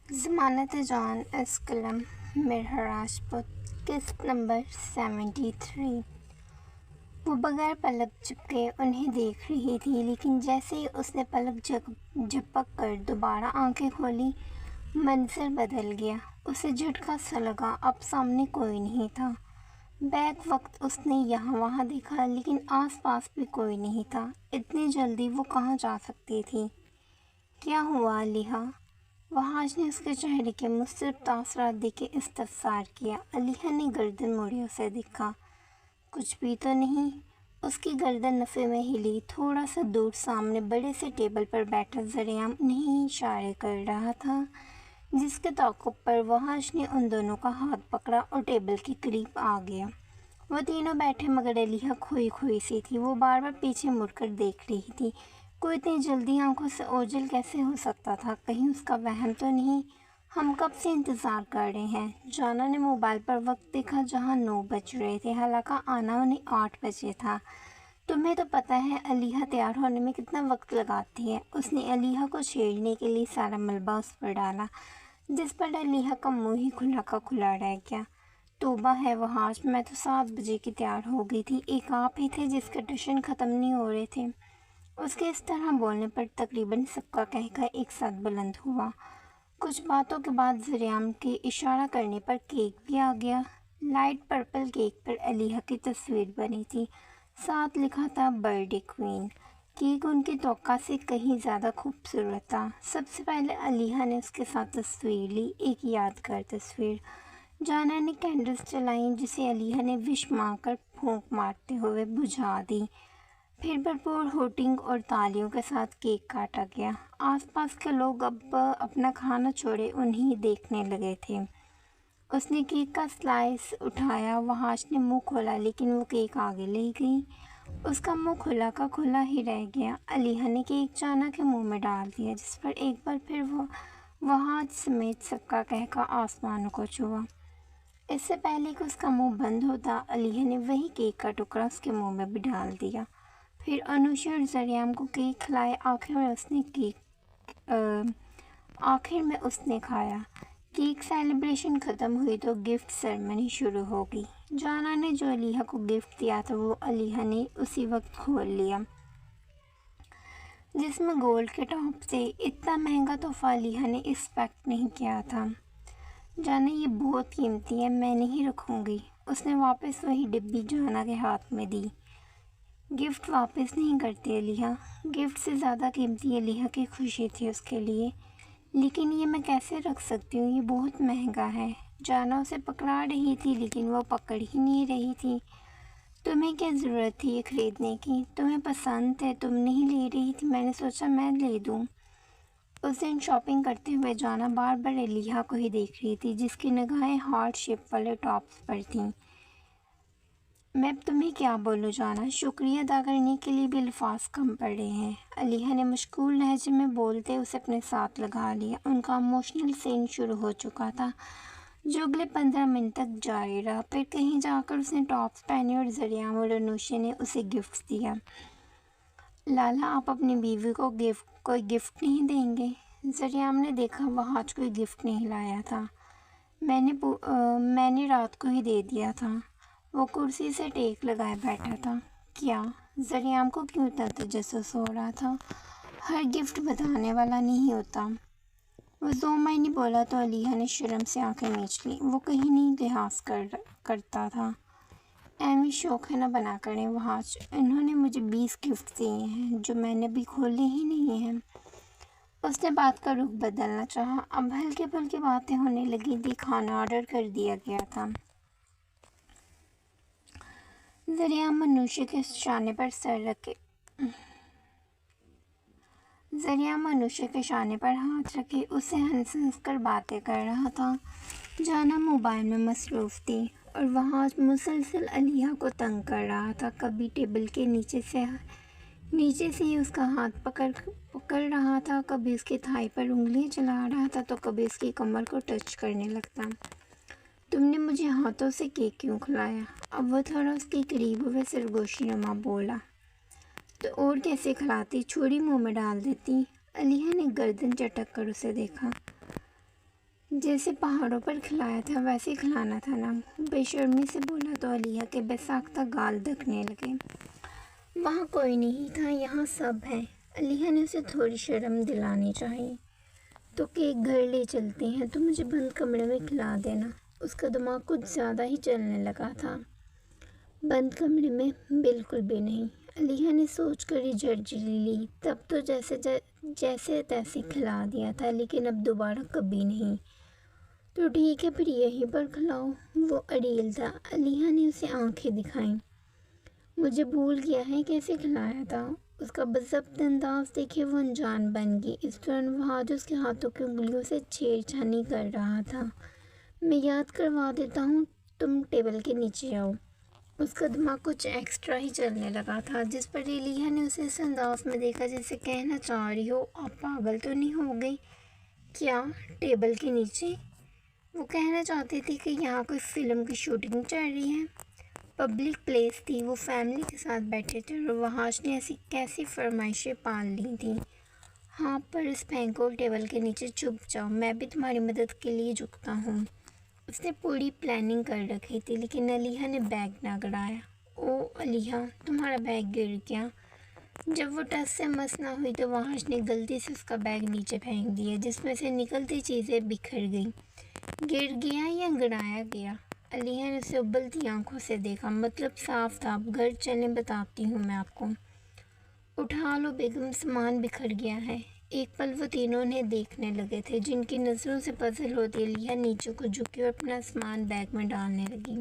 ضمانت جان از قلم مرحبا راجپوت قسط نمبر 73۔ وہ بغیر پلک جھپکے انہیں دیکھ رہی تھی، لیکن جیسے ہی اس نے پلک جھپک کر دوبارہ آنکھیں کھولی، منظر بدل گیا۔ اسے جھٹکا سا لگا، اب سامنے کوئی نہیں تھا۔ بیک وقت اس نے یہاں وہاں دیکھا، لیکن آس پاس بھی کوئی نہیں تھا۔ اتنی جلدی وہ کہاں جا سکتی تھی؟ کیا ہوا علیحہ؟ وحاش نے اس کے چہرے کے مختلف تاثرات دیکھے استفسار کیا۔ علیحہ نے گردن موڑی اسے دیکھا۔ کچھ بھی تو نہیں۔ اس کی گردن نفے میں ہلی۔ تھوڑا سا دور سامنے بڑے سے ٹیبل پر بیٹھا ذریعہ انہیں اشارے کر رہا تھا، جس کے تعاقب پر وحاش نے ان دونوں کا ہاتھ پکڑا اور ٹیبل کے قریب آ گیا۔ وہ تینوں بیٹھے مگر علیحہ کھوئی کھوئی سی تھی۔ وہ بار بار پیچھے مڑ کر دیکھ رہی تھی۔ کوئی اتنی جلدی آنکھوں سے اوجھل کیسے ہو سکتا تھا؟ کہیں اس کا وہم تو نہیں؟ ہم کب سے انتظار کر رہے ہیں۔ جانا نے موبائل پر وقت دیکھا، جہاں 9 بج رہے تھے، حالانکہ آنا انہیں 8 بجے تھا۔ تمہیں تو پتہ ہے علیحہ تیار ہونے میں کتنا وقت لگاتی ہے۔ اس نے علیحہ کو چھیڑنے کے لیے سارا ملبہ اس پر ڈالا، جس پر علیحہ کا منہ ہی کھلا کا کھلا رہ گیا۔ توبہ ہے وحاش، میں تو 7 بجے کی تیار ہو گئی تھی۔ ایک آپ ہی تھے جس کے ٹشن ختم نہیں ہو رہے تھے۔ اس کے اس طرح بولنے پر تقریباً سب کا قہقہ ایک ساتھ بلند ہوا۔ کچھ باتوں کے بعد ذریعہ کے اشارہ کرنے پر کیک بھی آ گیا۔ لائٹ پرپل کیک پر علیحہ کی تصویر بنی تھی، ساتھ لکھا تھا برتھ ڈے کوئین۔ کیک ان کی توقع سے کہیں زیادہ خوبصورت تھا۔ سب سے پہلے علیحہ نے اس کے ساتھ تصویر لی، ایک یادگار تصویر۔ جانا نے کینڈلز جلائیں، جسے علیحہ نے وش مانگ کر پھونک مارتے ہوئے بجھا دی۔ پھر بھرپور ہوٹنگ اور تالیوں کے ساتھ کیک کاٹا گیا۔ آس پاس کے لوگ اب اپنا کھانا چھوڑے انہیں دیکھنے لگے تھے۔ اس نے کیک کا سلائس اٹھایا۔ وحاش نے منہ کھولا، لیکن وہ کیک آگے لے گئی۔ اس کا منہ کھلا کا کھلا ہی رہ گیا۔ علیحہ نے کیک جانا کے منہ میں ڈال دیا، جس پر ایک بار پھر وحاش سمیت سب کا قہقہ آسمانوں کو چھوا۔ اس سے پہلے کہ اس کا منہ بند ہوتا، علیحہ نے وہی کیک کا ٹکڑا اس کے منہ میں بھی ڈال دیا۔ پھر انوشی اور ذریعہ کو کیک کھلائے۔ آخر میں اس نے کھایا۔ کیک سیلیبریشن ختم ہوئی تو گفٹ سیرمنی شروع ہو گئی۔ جانا نے جو علیحہ کو گفٹ دیا تھا، وہ علیحہ نے اسی وقت کھول لیا، جس میں گولڈ کے ٹاپ تھے۔ اتنا مہنگا تحفہ علیحہ نے ایکسپیکٹ نہیں کیا تھا۔ جانا، یہ بہت قیمتی ہے، میں نہیں رکھوں گی۔ اس نے واپس وہی ڈبی جانا کے ہاتھ میں دی۔ گفٹ واپس نہیں کرتے علیحہ۔ گفٹ سے زیادہ قیمتی علیحہ کی خوشی تھی اس کے لیے۔ لیکن یہ میں کیسے رکھ سکتی ہوں، یہ بہت مہنگا ہے۔ جانا اسے پکڑا رہی تھی، لیکن وہ پکڑ ہی نہیں رہی تھی۔ تمہیں کیا ضرورت تھی یہ خریدنے کی؟ تمہیں پسند تھے، تم نہیں لے رہی تھی، میں نے سوچا میں لے دوں۔ اس دن شاپنگ کرتے ہوئے جانا بار بار علیحہ کو ہی دیکھ رہی تھی، جس کی نگاہیں ہارٹ شیپ والے ٹاپس پر تھیں۔ میں اب تمہیں کیا بولوں جانا، شکریہ ادا کرنے کے لیے بھی الفاظ کم پڑ رہے ہیں۔ علیحہ نے مشغول لہجے میں بولتے اسے اپنے ساتھ لگا لیا۔ ان کا ایموشنل سین شروع ہو چکا تھا، جو اگلے 15 منٹ تک جاری رہا۔ پھر کہیں جا کر اس نے ٹاپس پہنے اور ذریعہ اور انوشی نے اسے گفٹس دیا۔ لالا، آپ اپنی بیوی کو کوئی گفٹ نہیں دیں گے؟ ذریعہ نے دیکھا وحاش کوئی گفٹ نہیں لایا تھا۔ میں نے رات کو ہی دے دیا تھا۔ وہ کرسی سے ٹیک لگائے بیٹھا تھا۔ کیا؟ ذریعہ کو کیوں اتنا تجسس ہو رہا تھا؟ ہر گفٹ بتانے والا نہیں ہوتا۔ وہ 2 معنی بولا تو علیحہ نے شرم سے آنکھیں میچ لیں۔ وہ کہیں نہیں لحاظ کرتا تھا۔ ایویں شوخ نہ بنا کریں وحاش، انہوں نے مجھے 20 گفٹ دیے ہیں، جو میں نے ابھی کھولے ہی نہیں ہیں۔ اس نے بات کا رخ بدلنا چاہا۔ اب ہلکی پھلکی باتیں ہونے لگی تھی۔ کھانا آرڈر کر دیا گیا تھا۔ ذریعہ انوشی کے شانے پر شانے پر ہاتھ رکھے اس سے ہنس ہنس کر باتیں کر رہا تھا۔ جانا موبائل میں مصروف تھی، اور وحاش مسلسل علیحہ کو تنگ کر رہا تھا۔ کبھی ٹیبل کے نیچے سے ہی اس کا ہاتھ پکڑ رہا تھا، کبھی اس کی تھائی پر انگلیاں چلا رہا تھا، تو کبھی اس کی کمر کو ٹچ کرنے لگتا۔ تم نے مجھے ہاتھوں سے کیک کیوں کھلایا؟ اب وہ تھوڑا اس کے قریب ہوئے سرگوشی نما بولا۔ تو اور کیسے کھلاتی، چھری منہ میں ڈال دیتی۔ علیحہ نے گردن چٹک کر اسے دیکھا۔ جیسے پہاڑوں پر کھلایا تھا ویسے کھلانا تھا نا، بے شرمی سے بولا تو علیہ کے بے-ساختہ گال دکنے لگے۔ وہاں کوئی نہیں تھا، یہاں سب ہے۔ علیہ نے اسے تھوڑی شرم دلانی چاہی۔ تو کیک گھر لے چلتے ہیں، تو مجھے بند کمرے میں کھلا دینا۔ اس کا دماغ کچھ زیادہ ہی چلنے لگا تھا۔ بند کمرے میں؟ بالکل بھی نہیں۔ علیہ نے سوچ کر ہی جھرجھری لی۔ تب تو جیسے تیسے کھلا دیا تھا، لیکن اب دوبارہ کبھی نہیں۔ تو ٹھیک ہے پھر یہیں پر کھلاؤ۔ وہ اڑیل تھا۔ علیہ نے اسے آنکھیں دکھائیں۔ مجھے بھول گیا ہے کیسے کھلایا تھا۔ اس کا باضابطہ انداز دیکھے وہ انجان بن گئی۔ اس دوران وہ آج اس کے ہاتھوں کی انگلیوں سے چھیڑ چھانی کر رہا تھا۔ میں یاد کروا دیتا ہوں، تم ٹیبل کے نیچے آؤ۔ اس کا دماغ کچھ ایکسٹرا ہی چلنے لگا تھا، جس پر علیہ نے اسے اس انداز میں دیکھا جیسے کہنا چاہ رہی ہو، آپ پاگل تو نہیں ہو گئی؟ کیا ٹیبل کے نیچے؟ وہ کہنا چاہتی تھی کہ یہاں کوئی فلم کی شوٹنگ چل رہی ہے۔ پبلک پلیس تھی، وہ فیملی کے ساتھ بیٹھے تھے اور وحاش نے ایسی کیسی فرمائشیں پال لی تھیں۔ ہاں پر اس پینکول ٹیبل کے نیچے چھپ جاؤ، میں بھی تمہاری مدد کے لیے جھکتا ہوں۔ اس نے پوری پلاننگ کر رکھی تھی، لیکن علیہ نے بیگ نہ گڑایا۔ او علیہ، تمہارا بیگ گر گیا۔ جب وہ ٹس سے مس نہ ہوئی تو وحاش نے غلطی سے اس کا بیگ نیچے پھینک دیا، جس میں سے نکلتی چیزیں بکھر گئیں۔ گر گیا یا گڑایا گیا؟ علیہ نے اسے ابلتی آنکھوں سے دیکھا۔ مطلب صاف تھا۔ اب گھر چلیں، بتاتی ہوں میں آپ کو۔ اٹھا لو بیگم، سامان بکھر گیا ہے۔ ایک پل وہ تینوں انہیں دیکھنے لگے تھے، جن کی نظروں سے پزل ہوتی علیہ نیچے کو جھکی اور اپنا سامان بیگ میں ڈالنے لگی۔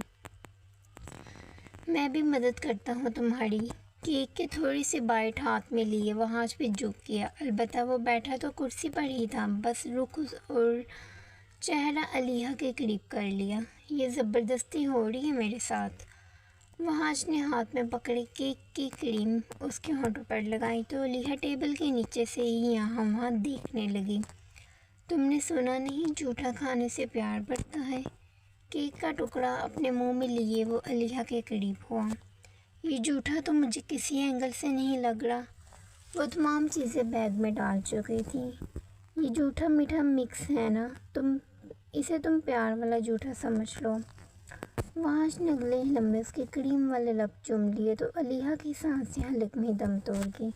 میں بھی مدد کرتا ہوں تمہاری۔ کیک کی تھوڑی سی بائٹ ہاتھ میں لیے وحاش بھی جھک گیا۔ البتہ وہ بیٹھا تو کرسی پر ہی تھا، بس رخ اور چہرہ علیہ کے قریب کر لیا۔ یہ زبردستی ہو رہی ہے میرے ساتھ۔ وحاش نے ہاتھ میں پکڑے کیک کی کریم اس کے ہونٹوں پر لگائی تو علیہ ٹیبل کے نیچے سے ہی یہاں وہاں دیکھنے لگی۔ تم نے سنا نہیں، جھوٹا کھانے سے پیار بڑھتا ہے؟ کیک کا ٹکڑا اپنے منہ میں لیے وہ علیہ کے قریب ہوا۔ یہ جھوٹا تو مجھے کسی اینگل سے نہیں لگ رہا۔ وہ تمام چیزیں بیگ میں ڈال چکی تھی۔ یہ جھوٹا میٹھا مکس ہے نا، اسے تم پیار والا جھوٹا سمجھ لو۔ وحاش نے اگلے ہی لمحے اس کے کریم والے لب چوم لیے تو علیہ کی سانسیں حلق میں دم توڑ گئی۔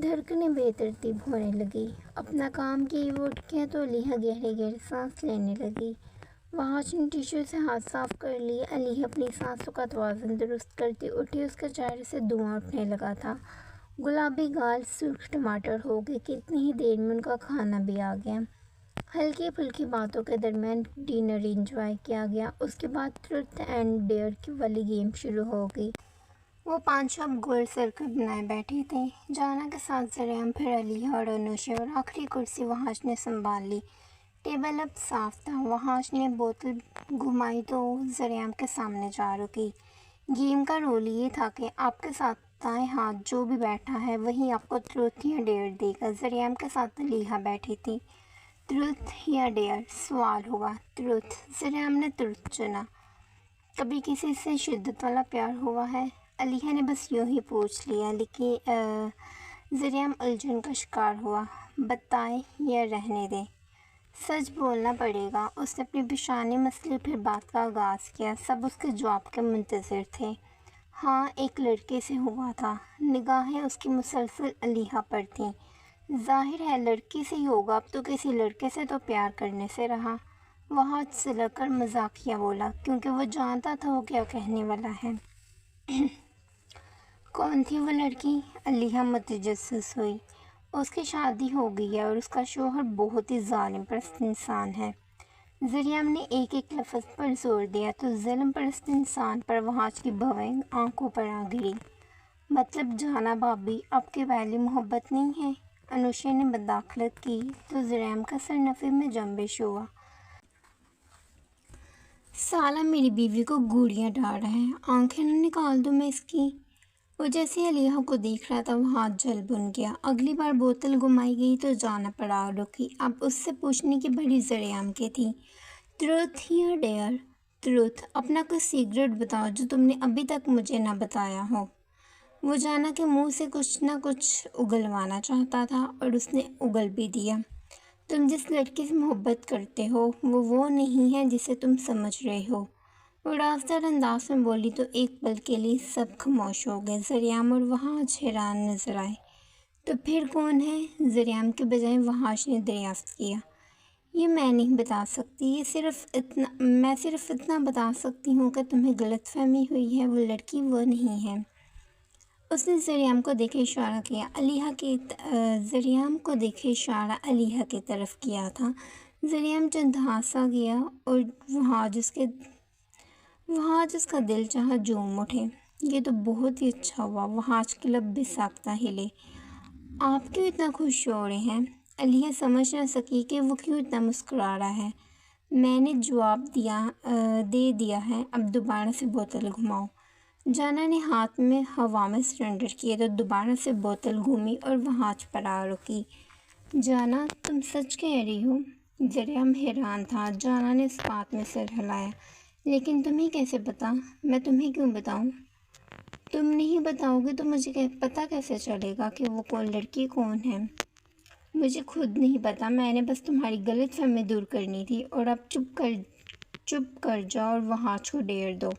دھڑکنیں بے ترتیب ہونے لگی۔ اپنا کام کیے وہ اٹھ گیا تو علیہ گہرے گہرے سانس لینے لگی۔ وحاش نے ٹیشو سے ہاتھ صاف کر لیے۔ علیہ اپنی سانسوں کا توازن درست کرتی اٹھی۔ اس کے چہرے سے دھواں اٹھنے لگا تھا۔ گلابی گال سرخ ٹماٹر ہو گئے کہ اتنی ہی دیر میں ان کا کھانا بھی آ گیا۔ ہلکی پھلکی باتوں کے درمیان ڈنر انجوائے کیا گیا۔ اس کے بعد ٹروتھ اینڈ ڈیئر والی گیم شروع ہو گئی۔ وہ پانچوں اب گول سرکل بنائے بیٹھے تھے، جانا کے ساتھ زریم، پھر علیہ اور انوشے، اور آخری کرسی وحاش نے سنبھال لی۔ ٹیبل اب صاف تھا۔ وحاش نے بوتل گھمائی تو زریم کے سامنے جا رکی۔ گیم کا رول یہ تھا کہ آپ کے ساتھ دائیں ہاتھ جو بھی بیٹھا ہے وہی آپ کو ٹروتھ یا ڈیئر دے گا۔ زریم کے ساتھ علیہ بیٹھی تھی۔ ٹروتھ یا ڈیئر؟ سوال ہوا۔ ٹروتھ۔ زریم نے ٹروتھ چنا۔ کبھی کسی سے شدت والا پیار ہوا ہے؟ علیہ نے بس یوں ہی پوچھ لیا، لیکن زریم الجھن کا شکار ہوا۔ بتائیں یا رہنے دیں؟ سچ بولنا پڑے گا۔ اس نے اپنی پیشانی مسلی، پھر بات کا آغاز کیا۔ سب اس کے جواب کے منتظر تھے۔ ہاں، ایک لڑکے سے ہوا تھا۔ نگاہیں اس کی مسلسل علیہ پر تھیں۔ ظاہر ہے لڑکی سے ہی ہوگا، اب تو کسی لڑکے سے تو پیار کرنے سے رہا۔ وحاش سلک کر مزاحیہ بولا، کیونکہ وہ جانتا تھا وہ کیا کہنے والا ہے۔ کون تھی وہ لڑکی؟ علیہ متجسس ہوئی۔ اس کی شادی ہو گئی ہے اور اس کا شوہر بہت ہی ظالم پرست انسان ہے۔ زریم نے ایک ایک لفظ پر زور دیا تو ظلم پرست انسان پر وحاش کی بھویں آنکھوں پر آ گری۔ مطلب جانا بھابی، آپ کی پہلی محبت نہیں ہے؟ انوشے نے مداخلت کی تو زریم کا سر نفی میں جنبش ہوا۔ سالہ میری بیوی کو گولیاں ڈال رہا ہے، آنکھیں نہ نکال دوں میں اس کی۔ وہ جیسے علیہ کو دیکھ رہا تھا وہ ہاتھ جل بن گیا۔ اگلی بار بوتل گھمائی گئی تو جانا پڑا رکی۔ اب اس سے پوچھنے کی بڑی زریم کی تھی۔ ٹروتھ یا ڈیئر؟ ٹروتھ۔ اپنا کوئی سیکرٹ بتاؤ جو تم نے ابھی تک مجھے نہ بتایا ہو۔ وہ جانا کے منہ سے کچھ نہ کچھ اگلوانا چاہتا تھا اور اس نے اگل بھی دیا۔ تم جس لڑکی سے محبت کرتے ہو وہ نہیں ہے جسے تم سمجھ رہے ہو۔ وہ رازدار انداز میں بولی تو ایک پل کے لیے سب خاموش ہو گئے۔ ذریعہ اور وحاج حیران نظر آئے۔ تو پھر کون ہے؟ ذریعہ کے بجائے وحاج نے دریافت کیا۔ یہ میں نہیں بتا سکتی، میں صرف اتنا بتا سکتی ہوں کہ تمہیں غلط فہمی ہوئی ہے، وہ لڑکی وہ نہیں ہے۔ اس نے ذریعہ کو دیکھے اشارہ کیا، ذریعہ کو دیکھے اشارہ علیحہ کی طرف کیا تھا۔ ذریعہ چند ہنسا گیا اور وحاج اس کا دل چاہا جھوم اٹھے۔ یہ تو بہت ہی اچھا ہوا۔ وحاج کے لب بھی ساختہ ہلے۔ آپ کیوں اتنا خوش ہو رہے ہیں؟ علیحہ سمجھ نہ سکی کہ وہ کیوں اتنا مسکرا رہا ہے۔ میں نے جواب دے دیا ہے، اب دوبارہ سے بوتل گھماؤ۔ جانا نے ہاتھ میں ہوا میں سرنڈر کیے تو دوبارہ سے بوتل گھومی اور وحاج پر آ رکی۔ جانا، تم سچ کہہ رہی ہو؟ ذریعہ حیران تھا۔ جانا نے اس بات میں سر ہلایا۔ لیکن تمہیں کیسے پتا؟ میں تمہیں کیوں بتاؤں؟ تم نہیں بتاؤ گے تو مجھے پتا کیسے چلے گا کہ وہ لڑکی کون ہے؟ مجھے خود نہیں پتا، میں نے بس تمہاری غلط فہمی دور کرنی تھی۔ اور اب چپ کر جاؤ اور وحاج کو ڈیر دو۔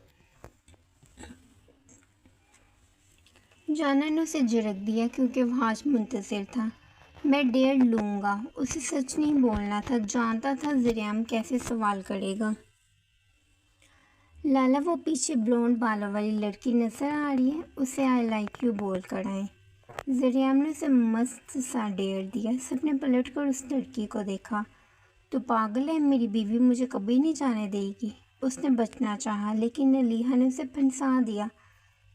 جانا نے اسے جھڑک دیا کیونکہ وحاج منتظر تھا۔ میں ڈیر لوں گا۔ اسے سچ نہیں بولنا تھا، جانتا تھا ذریعہ کیسے سوال کرے گا۔ لالا، وہ پیچھے بلونڈ بالوں والی لڑکی نظر آ رہی ہے، اسے آئی لائک یو بول کر آئیں۔ ذریعہ نے اسے مست سا ڈیر دیا۔ سب نے پلٹ کر اس لڑکی کو دیکھا۔ تو پاگل ہے، میری بیوی مجھے کبھی نہیں جانے دے گی۔ اس نے بچنا چاہا لیکن علیحہ نے اسے پھنسا دیا۔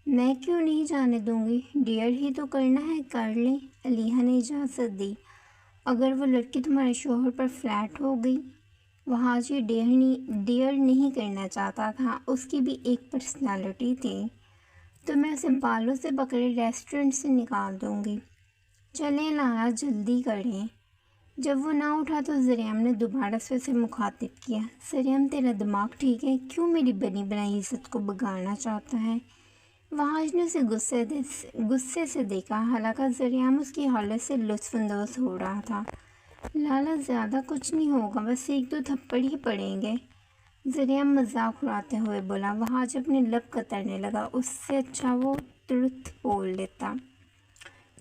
میں کیوں نہیں جانے دوں گی؟ ڈیئر ہی تو کرنا ہے، کر لیں۔ علیحہ نے اجازت دی۔ اگر وہ لڑکی تمہارے شوہر پر فلیٹ ہو گئی؟ وحاج یہ ڈیئر نہیں کرنا چاہتا تھا، اس کی بھی ایک پرسنالٹی تھی۔ تو میں اسے بالوں سے پکڑے ریسٹورنٹ سے نکال دوں گی۔ چلیں لالا، جلدی کریں۔ جب وہ نہ اٹھا تو ذریعہ نے دوبارہ سے اسے مخاطب کیا۔ ذریعہ، تیرا دماغ ٹھیک ہے؟ کیوں میری بنی بنائی عزت کو بگاڑنا چاہتا ہے؟ وحاج نے اسے غصے سے دیکھا، حالانکہ ذریعہ اس کی حالت سے لطف اندوز ہو رہا تھا۔ لالا، زیادہ کچھ نہیں ہوگا، بس ایک دو تھپڑ ہی پڑیں گے، ذریعہ مذاق اڑاتے ہوئے بولا۔ وحاج اپنے لب کترنے لگا، اس سے اچھا وہ ترتھ بول لیتا۔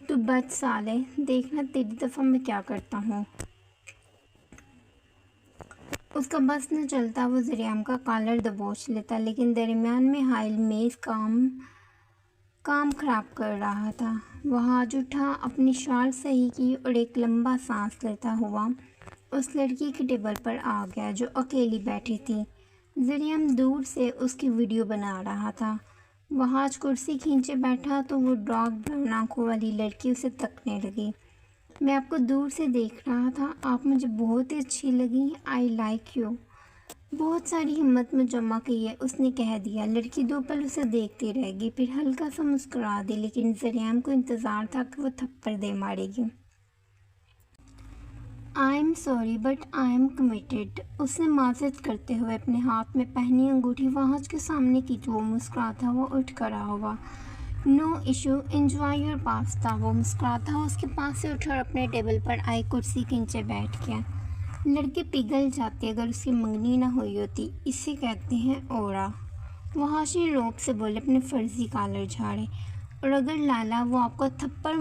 تو بچ سالے، دیکھنا تیری دفعہ میں کیا کرتا ہوں۔ اس کا بس نہ چلتا، وہ ذریعہ کا کالر دبوچ لیتا، لیکن درمیان میں حائل میز کام خراب کر رہا تھا۔ وحاج اٹھا، اپنی شال صحیح کی اور ایک لمبا سانس لیتا ہوا اس لڑکی کے ٹیبل پر آ گیا جو اکیلی بیٹھی تھی۔ ذریعہ دور سے اس کی ویڈیو بنا رہا تھا۔ وحاج کرسی کھینچے بیٹھا تو وہ ڈارک آنکھوں والی لڑکی اسے تکنے لگی۔ میں آپ کو دور سے دیکھ رہا تھا، آپ مجھے بہت ہی اچھی لگی، آئی لائک یو۔ بہت ساری ہمت مجمع کی ہے، اس نے کہہ دیا۔ لڑکی دو پل اسے دیکھتی رہ گئی، پھر ہلکا سا مسکرا دی، لیکن ذریعہ کو انتظار تھا کہ وہ تھپڑ دے مارے گی۔ I am sorry but I am committed, اس نے معذرت کرتے ہوئے اپنے ہاتھ میں پہنی انگوٹھی وحاج کے سامنے کی تو وہ مسکراتا ہوا اٹھ کھڑا ہوا۔ No issue, enjoy your pasta, وہ مسکراتا ہوا اس کے پاس سے اٹھا اور اپنے ٹیبل پر آئی کرسی کے نیچے بیٹھ گیا۔ لڑکی پگھل جاتی اگر اس کی منگنی نہ ہوئی ہوتی، اسے کہتے ہیں اوڑا۔ وحاج نے روب سے بولے اپنے فرضی کالر جھاڑے، اور اگر لالا وہ آپ کو تھپڑ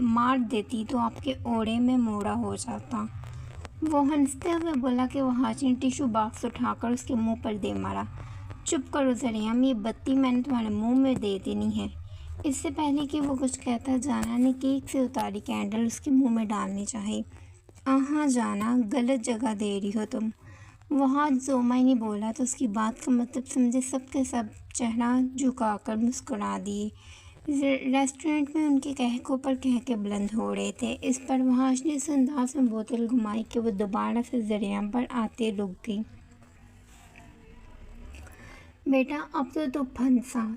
مار دیتی تو آپ کے اوڑے میں موڑا ہو جاتا۔ وہ ہنستے ہوئے بولا کہ وحاج نے ٹیشو باکس اٹھا کر اس کے منہ پر دے مارا۔ چپ کرو ذریعہ، یہ بتی میں نے تمہارے منہ میں دے دینی ہے۔ اس سے پہلے کہ وہ کچھ کہتا، جانا نے کیک سے اتاری کینڈل اس کے منہ میں ڈالنی چاہی۔ آہاں جانا، غلط جگہ دے رہی ہو تم۔ وحاج زومائی بولا تو اس کی بات کا مطلب سمجھے سب کے سب چہرہ جھکا کر مسکرا دیے۔ ریسٹورنٹ میں ان کے کہکوں پر کہکے بلند ہو رہے تھے۔ اس پر وحاج نے اس انداز میں بوتل گھمائی کہ وہ دوبارہ سے ذریعہ پر آتے رک گئی۔ بیٹا اب تو پھنسا،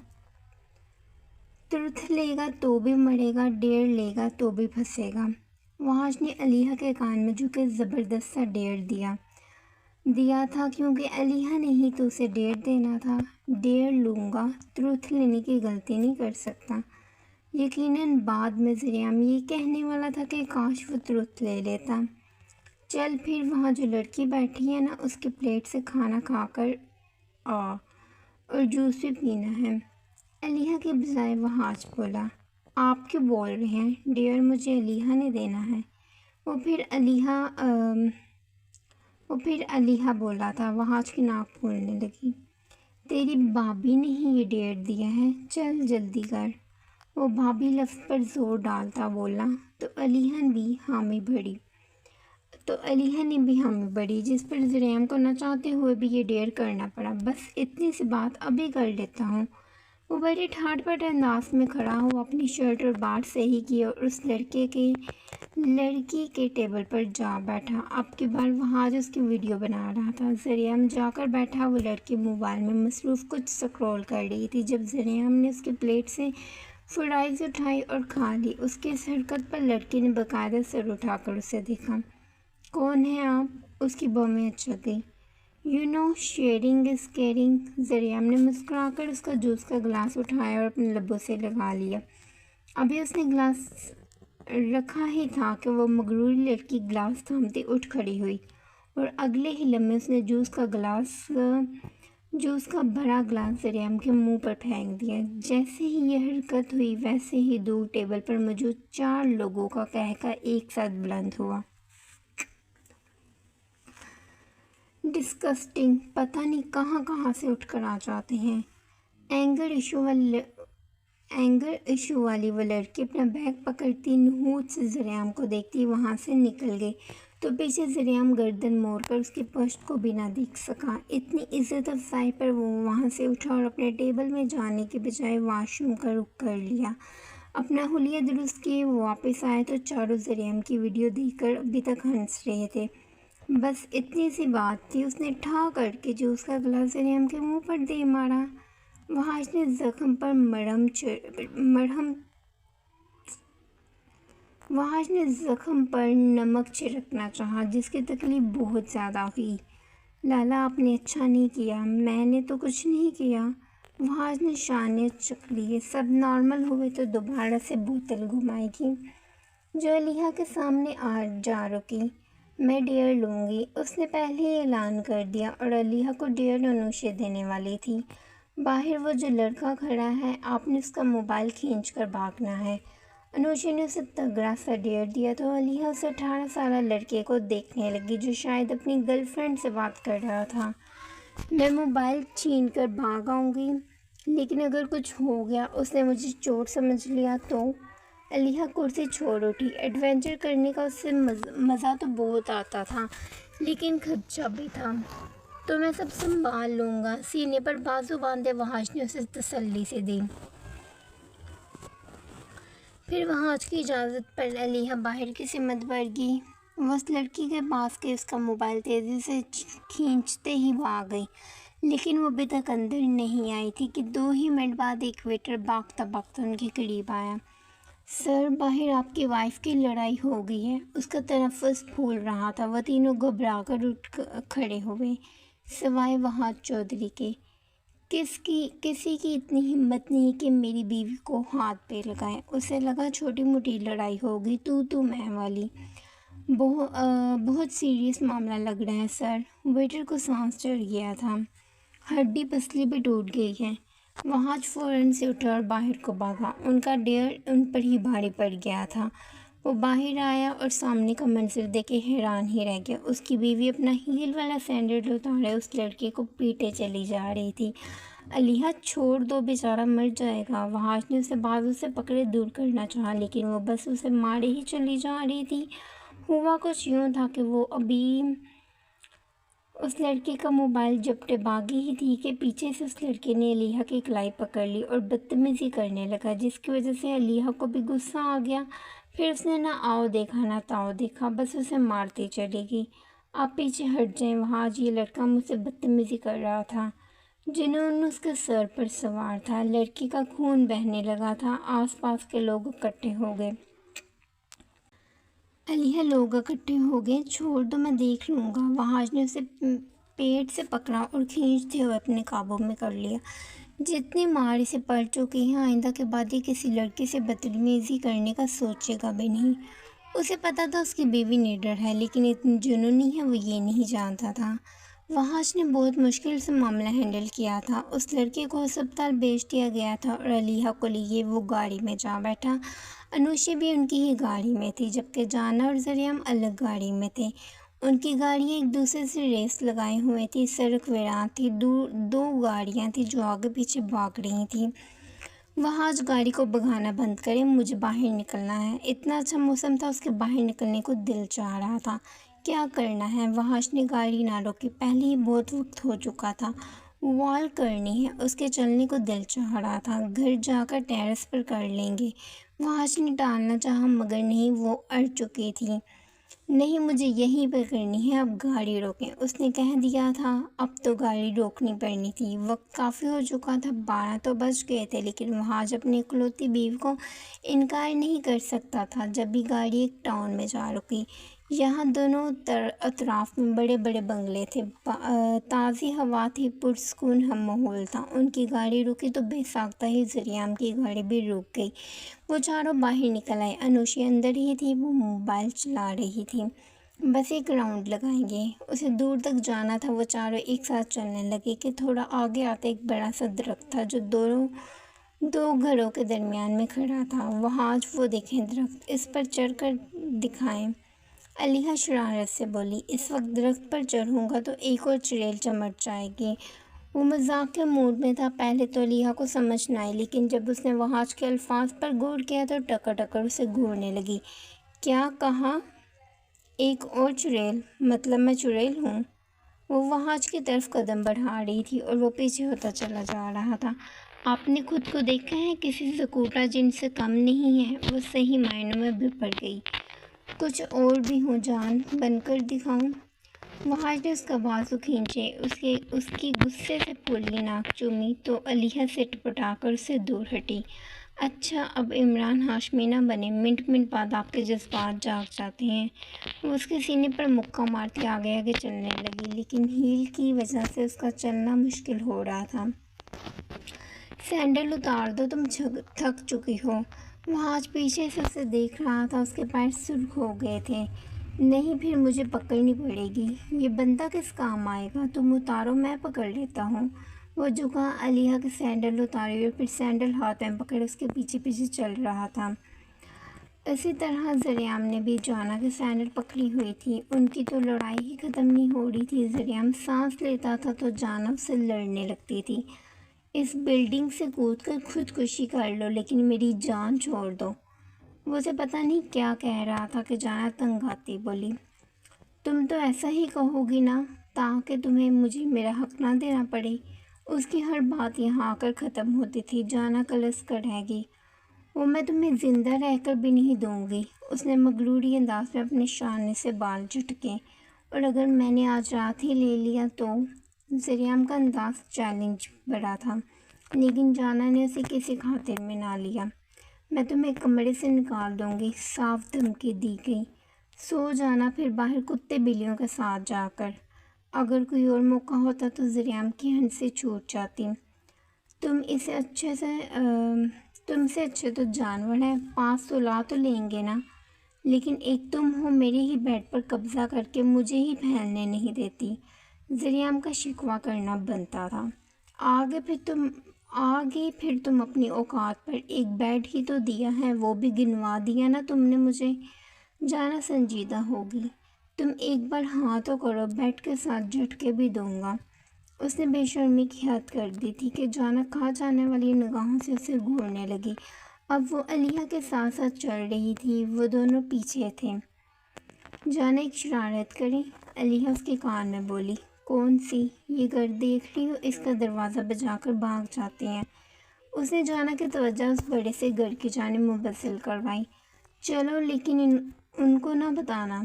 ترتھ لے گا تو بھی مرے گا، ڈیر لے گا تو بھی پھنسے گا۔ وحاج نے علیحہ کے کان میں جھکے زبردست سا ڈیر دیا تھا کیونکہ علیحہ نے ہی تو اسے ڈیر دینا تھا۔ ڈیر لوں گا، ترتھ لینے کی غلطی نہیں کر سکتا۔ یقیناً بعد میں ذریعہ یہ کہنے والا تھا کہ کاش وہ ترتھ لے لیتا، چل پھر وہاں جو لڑکی بیٹھی ہے نا اس کے پلیٹ سے کھانا کھا کر آ اور جوس بھی پینا ہے۔ علیحہ کے بجائے وحاج بولا۔ آپ کیوں بول رہے ہیں ڈیئر؟ مجھے علیحہ نے دینا ہے۔ وہ پھر علیحہ بولا تھا۔ وحاج کی ناک پھولنے لگی۔ تیری بھابھی نے ہی یہ ڈیئر دیا ہے، چل جلدی کر۔ وہ بھابھی لفظ پر زور ڈالتا بولا تو علیحہ نے بھی حامی بھری، جس پر زریم کو نہ چاہتے ہوئے بھی یہ ڈیئر کرنا پڑا۔ بس اتنی سی بات ابھی کر لیتا ہوں۔ وہ بڑے ٹھاٹ پٹ انداز میں کھڑا ہوا، اپنی شرٹ اور بات صحیح کی اور اس لڑکی کے ٹیبل پر جا بیٹھا۔ اب کی بار وحاج اس کی ویڈیو بنا رہا تھا۔ زریم جا کر بیٹھا۔ وہ لڑکی موبائل میں مصروف کچھ سکرول کر رہی تھی جب زریم نے اس کی پلیٹ سے فرائز اٹھائی اور کھا لی۔ اس کی اس حرکت پر لڑکی نے باقاعدہ سر اٹھا کر اسے دیکھا۔ کون ہیں آپ؟ اس کی بوہیں اچک گئی۔ You know sharing is caring. Zareem نے مسکرا کر اس کا جوس کا گلاس اٹھایا اور اپنے لبوں سے لگا لیا۔ ابھی اس نے گلاس رکھا ہی تھا کہ وہ مغرور لڑکی گلاس تھامتے اٹھ کھڑی ہوئی اور اگلے ہی لمحے اس نے جوس کا بھرا گلاس زریم کے منہ پر پھینک دیا۔ جیسے ہی یہ حرکت ہوئی ویسے ہی دور ٹیبل پر موجود 4 لوگوں کا قہقہ ایک ساتھ بلند ہوا۔ ڈسکسٹنگ! پتہ نہیں کہاں سے اٹھ کر آ جاتے ہیں۔ اینگر ایشو والی وہ لڑکی اپنا بیگ پکڑتی نحوست سے زریم کو دیکھتی وہاں سے نکل گئی تو پیچھے زریم گردن موڑ کر اس کی پشت کو بھی نہ دیکھ سکا۔ اتنی عزت افزائی پر وہ وہاں سے اٹھا اور اپنے ٹیبل میں جانے کے بجائے واش روم کا رخ کر لیا۔ اپنا حلیہ درست کیے وہ واپس آئے تو چاروں زریم کی ویڈیو دیکھ کر ابھی تک ہنس رہے تھے۔ بس اتنی سی بات تھی، اس نے ٹھا کر کے جوس کا گلاس زریم کے منہ پر دے مارا۔ وحاج نے زخم پر نمک چھڑکنا چاہا، جس کی تکلیف بہت زیادہ ہوئی۔ لالا آپ نے اچھا نہیں کیا۔ میں نے تو کچھ نہیں کیا۔ وحاج نے شانے چک لیے۔ سب نارمل ہوئے تو دوبارہ سے بوتل گھمائے گی، جو علیحہ کے سامنے جا رکی۔ میں ڈیئر لوں گی، اس نے پہلے ہی اعلان کر دیا اور علیحہ کو ڈیئر انوشے دینے والی تھی۔ باہر وہ جو لڑکا کھڑا ہے، آپ نے اس کا موبائل کھینچ کر بھاگنا ہے۔ انوشے نے اسے تگڑا سا ڈیئر دیا تو علیحہ اس 18 سالہ لڑکے کو دیکھنے لگی جو شاید اپنی گرل فرینڈ سے بات کر رہا تھا۔ میں موبائل چھین کر بھاگ آؤں گی، لیکن اگر کچھ ہو گیا، اس نے مجھے چور سمجھ لیا تو؟ علیحہ کرسی چھوڑ اٹھی۔ ایڈونچر کرنے کا اس سے مزہ تو بہت آتا تھا، لیکن خدشہ بھی تھا۔ تو میں سب سنبھال لوں گا، سینے پر بازو باندھے وحاج نے اسے تسلی سے دی۔ پھر وحاج کی اجازت پر علیحہ باہر کی سمت بڑھ گئی۔ وہ اس لڑکی کے پاس کے اس کا موبائل تیزی سے کھینچتے ہی بھاگ گئی، لیکن وہ ابھی تک اندر نہیں آئی تھی کہ 2 ہی منٹ بعد ایک ویٹر بھاگتا بھاگتا ان کے قریب آیا۔ سر، باہر آپ کی وائف کی لڑائی ہو گئی ہے۔ اس کا تنفس پھول رہا تھا۔ وہ تینوں گھبرا کر اٹھ کھڑے ہوئے، سوائے وحاج چودھری کے۔ کسی کی اتنی ہمت نہیں کہ میری بیوی کو ہاتھ پہ لگائے۔ اسے لگا چھوٹی موٹی لڑائی ہوگی، تو میں والی۔ بہت سیریس معاملہ لگ رہا ہے سر۔ ویٹر کو سانس چڑھ گیا تھا۔ ہڈی پسلی بھی ٹوٹ گئی ہے۔ وحاج فوراً سے اٹھا اور باہر کو بھاگا۔ ان کا ڈیئر ان پر ہی بھاری پڑ گیا تھا۔ وہ باہر آیا اور سامنے کا منظر دیکھ کے حیران ہی رہ گیا۔ اس کی بیوی اپنا ہیل والا سینڈل اتارے اس لڑکے کو پیٹے چلی جا رہی تھی۔ علیحہ چھوڑ دو، بیچارہ مر جائے گا۔ وحاج نے اسے بازو سے پکڑے دور کرنا چاہا، لیکن وہ بس اسے مارے ہی چلی جا رہی تھی۔ ہوا کچھ یوں تھا کہ وہ ابھی اس لڑکے کا موبائل جپٹے بھاگی ہی تھی کہ پیچھے سے اس لڑکے نے علیحہ کی کلائی پکڑ لی اور بدتمیزی کرنے لگا، جس کی وجہ سے علیحہ کو بھی غصہ آ گیا۔ پھر اس نے نہ آؤ دیکھا نہ تاؤ دیکھا، بس اسے مارتی چلی گئی۔ آپ پیچھے ہٹ جائیں وحاج، یہ لڑکا مجھ سے بدتمیزی کر رہا تھا۔ جنون اس کے سر پر سوار تھا۔ لڑکی کا خون بہنے لگا تھا۔ آس پاس کے لوگ اکٹھے ہو گئے۔ علیحہ، لوگ اکٹھے ہو گئے، چھوڑ دو، میں دیکھ لوں گا۔ وحاج نے اسے پیٹ سے پکڑا اور کھینچتے ہوئے اپنے قابو میں کر لیا۔ جتنی مار اسے پڑ چکی ہے، آئندہ کے بعد یہ کسی لڑکی سے بدتمیزی کرنے کا سوچے گا بھی نہیں۔ اسے پتا تھا اس کی بیوی نڈر ہے، لیکن اتنی جنونی ہے وہ یہ نہیں جانتا تھا۔ وحاش نے بہت مشکل سے معاملہ ہینڈل کیا تھا۔ اس لڑکے کو ہسپتال بھیج دیا گیا تھا اور علیحہ کو لیے وہ گاڑی میں جا بیٹھا۔ انوشی بھی ان کی ہی گاڑی میں تھی، جبکہ جانا اور ذریعہ الگ گاڑی میں تھے۔ ان کی گاڑیاں ایک دوسرے سے ریس لگائے ہوئے تھی۔ سڑک ویران تھی، دو گاڑیاں تھیں جو آگے پیچھے بھاگ رہی تھیں۔ وحاش گاڑی کو بھگانا بند کرے، مجھے باہر نکلنا ہے۔ اتنا اچھا موسم تھا، اس کے باہر نکلنے کو دل چاہ رہا تھا۔ کیا کرنا ہے؟ وحاش نے گاڑی نہ روکی، پہلے ہی بہت وقت ہو چکا تھا۔ وال کرنی ہے، اس کے چلنے کو دل چاہ رہا تھا۔ گھر جا کر ٹیرس پر کر لیں گے۔ وحاش نے ٹالنا چاہا مگر نہیں، وہ اڑ چکی تھی۔ نہیں، مجھے یہیں پر کرنی ہے، اب گاڑی روکیں۔ اس نے کہہ دیا تھا، اب تو گاڑی روکنی پڑنی تھی۔ وقت کافی ہو چکا تھا، 12 تو بج گئے تھے، لیکن وحاش اپنی اکلوتی بیوی کو انکار نہیں کر سکتا تھا۔ جب بھی گاڑی ایک ٹاؤن میں جا رکی، یہاں دونوں اطراف میں بڑے بڑے بنگلے تھے، تازی ہوا تھی، پرسکون ماحول تھا۔ ان کی گاڑی رکی تو بے ساختہ ہی ذریعہ کی گاڑی بھی رک گئی۔ وہ چاروں باہر نکل آئے۔ انوشی اندر ہی تھی، وہ موبائل چلا رہی تھی۔ بس ایک راؤنڈ لگائیں گے، اسے دور تک جانا تھا۔ وہ چاروں ایک ساتھ چلنے لگے کہ تھوڑا آگے آتے ایک بڑا سا درخت تھا جو دو گھروں کے درمیان میں کھڑا تھا۔ وحاش، وہ دیکھیں درخت، اس پر چڑھ کر دکھائیں۔ علیحہ شرارت سے بولی، اس وقت درخت پر چڑھوں گا تو ایک اور چڑیل چمٹ جائے گی۔ وہ مذاق کے موڈ میں تھا۔ پہلے تو علیحہ کو سمجھ نہ آئی، لیکن جب اس نے وحاش کے الفاظ پر غور کیا تو ٹکر ٹکر اسے گھورنے لگی۔ کیا کہا؟ ایک اور چڑیل؟ مطلب میں چڑیل ہوں؟ وہ وحاش کی طرف قدم بڑھا رہی تھی اور وہ پیچھے ہوتا چلا جا رہا تھا۔ آپ نے خود کو دیکھا ہے؟ کسی سکوٹا جن سے کم نہیں ہے۔ وہ صحیح معنوں میں بھڑ گئی۔ کچھ اور بھی ہوں، جان بن کر دکھاؤں؟ وحاش نے اس کا بازو کھینچے، اس کی غصے سے پھولی ناک چومی تو علیحہ سے ٹپٹا کر اس سے دور ہٹی۔ اچھا، اب عمران ہاشمی نہ بنے، منٹ بعد آپ کے جذبات جاگ جاتے ہیں۔ وہ اس کے سینے پر مکہ مارتی آگے آگے چلنے لگی، لیکن ہیل کی وجہ سے اس کا چلنا مشکل ہو رہا تھا۔ سینڈل اتار دو، تم تھک چکی ہو۔ وحاش پیچھے سے اسے دیکھ رہا تھا، اس کے پیر سرخ ہو گئے تھے۔ نہیں، پھر مجھے پکڑنی پڑے گی۔ یہ بندہ کس کام آئے گا؟ تم اتارو، میں پکڑ لیتا ہوں۔ وہ جھکا، علیحہ کے سینڈل اتارے اور پھر سینڈل ہاتھ میں پکڑے اس کے پیچھے پیچھے چل رہا تھا۔ اسی طرح ذریعہ نے بھی جانا کے سینڈل پکڑی ہوئی تھی۔ ان کی تو لڑائی ہی ختم نہیں ہو رہی تھی۔ ذریعہ سانس لیتا تھا تو جانا اس سے لڑنے لگتی تھی۔ اس بلڈنگ سے کود کر خودکشی کر لو، لیکن میری جان چھوڑ دو۔ وہ اسے پتہ نہیں کیا کہہ رہا تھا کہ جانا تنگ آتی بولی، تم تو ایسا ہی کہو گی نا تاکہ تمہیں مجھے میرا حق نہ دینا پڑے۔ اس کی ہر بات یہاں آ کر ختم ہوتی تھی۔ جانا کلس کر رہ گئی، وہ میں تمہیں زندہ رہ کر بھی نہیں دوں گی۔ اس نے مغروری انداز میں اپنے شانے سے بال جھٹکے، اور اگر میں نے آج رات ہی لے لیا تو؟ ذریعہ کا انداز چیلنج بھرا تھا، لیکن جانا نے اسے کسی خاطر میں نہ لیا۔ میں تمہیں کمرے سے نکال دوں گی، صاف دھمکی دی گئی۔ سو جانا، پھر باہر کتے بلیوں کے ساتھ جا کر۔ اگر کوئی اور موقع ہوتا تو ذریعہ کی ہنسی چھوٹ جاتی۔ تم سے اچھے تو جانور ہیں، 5 تو لا تو لیں گے نا، لیکن ایک تم ہو میرے ہی بیڈ پر قبضہ کر کے مجھے ہی پھیلنے نہیں دیتی۔ ذریعہ کا شکوہ کرنا بنتا تھا۔ آگے پھر تم اپنی اوقات پر ایک بیڈ ہی تو دیا ہے، وہ بھی گنوا دیا نا تم نے مجھے۔ جانا سنجیدہ ہوگی، تم ایک بار ہاں تو کرو، بیڈ کے ساتھ جھٹکے بھی دوں گا۔ اس نے بے شرمی کی حد کر دی تھی کہ جانا کھا جانے والی نگاہوں سے اسے گھورنے لگی۔ اب وہ علیحہ کے ساتھ ساتھ چل رہی تھی، وہ دونوں پیچھے تھے۔ جانا ایک شرارت کریں؟ علیحہ اس کے کان میں بولی۔ کون سی؟ یہ گھر دیکھ رہی ہو، اس کا دروازہ بجا کر بھاگ جاتے ہیں۔ اس نے جانا کی توجہ اس بڑے سے گھر کی جانب مبذول کروائی۔ چلو، لیکن ان کو نہ بتانا۔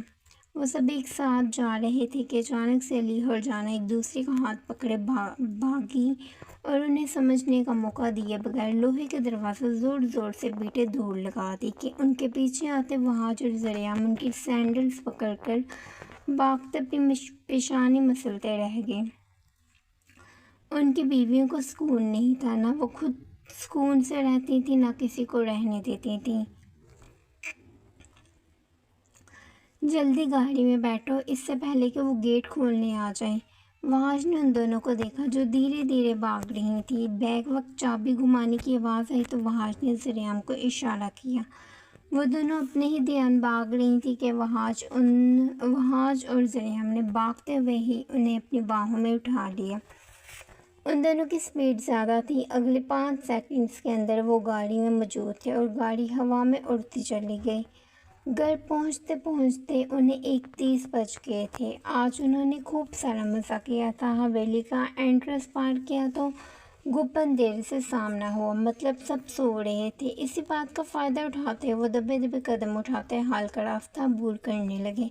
وہ سب ایک ساتھ جا رہے تھے کہ اچانک سے علیحہ اور جانا ایک دوسرے کا ہاتھ پکڑے بھاگی اور انہیں سمجھنے کا موقع دیے بغیر لوہے کے دروازے زور زور سے بیٹے دوڑ لگا دی کہ ان کے پیچھے آتے وحاش اور ذریعہ ان کی سینڈلز پکڑ کر بھاگتے اپنی پیشانی مسلتے رہ گئے۔ ان کی بیویوں کو سکون نہیں تھا، نہ وہ خود سکون سے رہتی تھی، نہ کسی کو رہنے دیتی تھی۔ جلدی گاڑی میں بیٹھو اس سے پہلے کہ وہ گیٹ کھولنے آ جائیں۔ وحاش نے ان دونوں کو دیکھا جو دھیرے دھیرے بھاگ رہی تھیں۔ بیک وقت چابی گھمانے کی آواز آئی تو وحاش نے ذریعہ کو اشارہ کیا۔ وہ دونوں اپنے ہی دھیان بھاگ رہی تھیں کہ وحاش اور ذریعہ نے بھاگتے ہوئے ہی انہیں اپنی باہوں میں اٹھا لیا۔ ان دونوں کی سپیڈ زیادہ تھی۔ اگلے 5 سیکنڈز کے اندر وہ گاڑی میں موجود تھے اور گاڑی ہوا میں اڑتی چلی گئی۔ گھر پہنچتے پہنچتے انہیں 1:30 بج گئے تھے۔ آج انہوں نے خوب سارا مزہ کیا تھا۔ حویلی کا انٹرنس پار کیا تو گپن دیر سے سامنا ہوا، مطلب سب سو رہے تھے۔ اسی بات کا فائدہ اٹھاتے وہ دبے دبے قدم اٹھاتے حال کا راستہ عبور کرنے لگے۔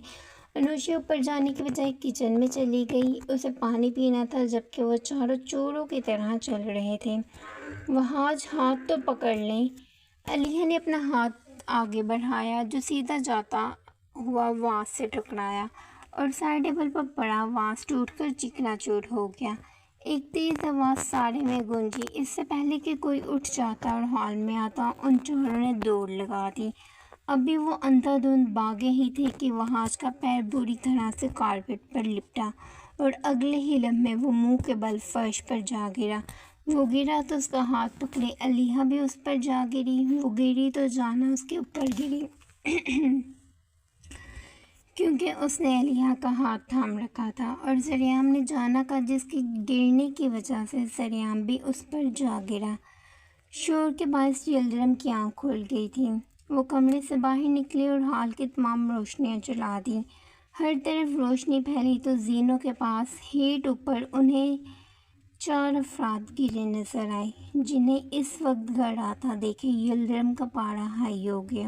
انوشی اوپر جانے کے بجائے کچن میں چلی گئی۔ اسے پانی پینا تھا جبکہ وہ چاروں چوروں کی طرح چل رہے تھے۔ وحاش ہاتھ تو پکڑ لیں۔ علیحا نے اپنا ہاتھ آگے بڑھایا جو سیدھا جاتا ہوا واز سے ٹکرایا اور سائڈ ٹیبل پر پڑا واز ٹوٹ کر چکنا چور ہو گیا۔ ایک تیز آواز سارے میں گونجی۔ اس سے پہلے کہ کوئی اٹھ جاتا اور ہال میں آتا ان چوروں نے دوڑ لگا دی۔ ابھی وہ اندھا دھند بھاگے ہی تھے کہ وحاش کا پیر بری طرح سے کارپیٹ پر لپٹا اور اگلے ہی لمحے وہ منہ کے بل فرش پر جا گرا۔ وہ گرا تو اس کا ہاتھ پکڑے علیحا بھی اس پر جا گری۔ وہ گری تو جانا اس کے اوپر گری کیونکہ اس نے علیحا کا ہاتھ تھام رکھا تھا، اور ذریعہ نے جانا کا جس کی گرنے کی وجہ سے ذریعہ بھی اس پر جا گرا۔ شور کے باعث یلدرم کی آنکھ کھل گئی تھی۔ وہ کمرے سے باہر نکلے اور ہال کی تمام روشنیاں جلا دیں۔ ہر طرف روشنی پھیلی تو زینوں کے پاس ہیٹ اوپر انہیں 4 افراد گرے نظر آئے جنہیں اس وقت گھر آتا دیکھے یلدرم کا پارا ہائی ہو گیا۔